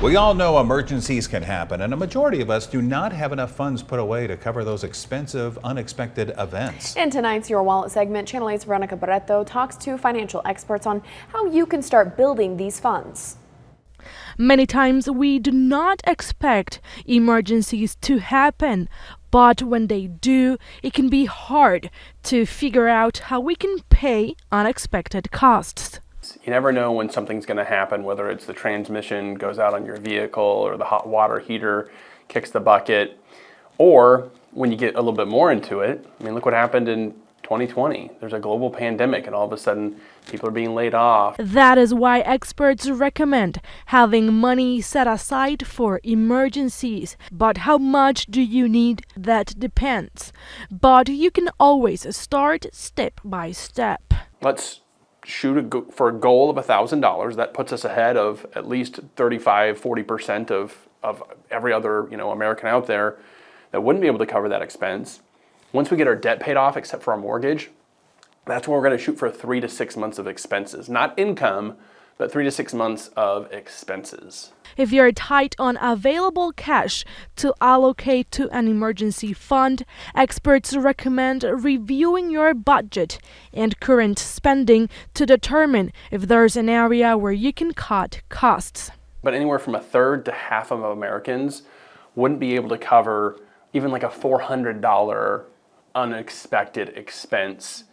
We all know emergencies can happen, and a majority of us do not have enough funds put away to cover those expensive, unexpected events. In tonight's Your Wallet segment, Channel 8's Veronica Barreto talks to financial experts on how you can start building these funds. Many times we do not expect emergencies to happen, but when they do, it can be hard to figure out how we can pay unexpected costs. You never know when something's going to happen, whether it's the transmission goes out on your vehicle or the hot water heater kicks the bucket, or when you get a little bit more into it. I mean, look what happened in 2020. There's a global pandemic and all of a sudden people are being laid off. That is why experts recommend having money set aside for emergencies. But how much do you need? That depends. But you can always start step by step. Let's shoot for a goal of $1,000. That puts us ahead of at least 35–40% of every other American out there that wouldn't be able to cover that expense. Once we get our debt paid off, except for our mortgage, that's where we're going to shoot for 3 to 6 months of expenses. Not income, but 3 to 6 months of expenses. If you're tight on available cash to allocate to an emergency fund, experts recommend reviewing your budget and current spending to determine if there's an area where you can cut costs. But anywhere from a third to half of Americans wouldn't be able to cover even like a $400 unexpected expense,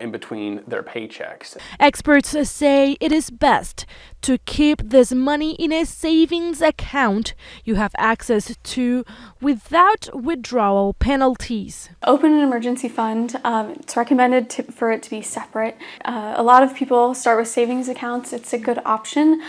in between their paychecks. Experts say it is best to keep this money in a savings account you have access to without withdrawal penalties. Open an emergency fund. It's recommended for it to be separate. A lot of people start with savings accounts. It's a good option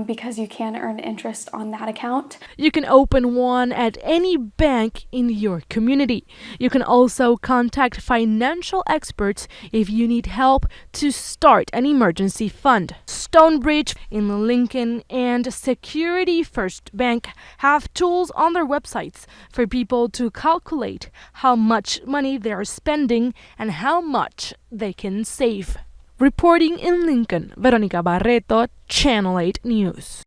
because you can earn interest on that account. You can open one at any bank in your community. You can also contact financial experts if you need help to start an emergency fund. Stonebridge in Lincoln and Security First Bank have tools on their websites for people to calculate how much money they are spending and how much they can save. Reporting in Lincoln, Veronica Barreto, Channel 8 News.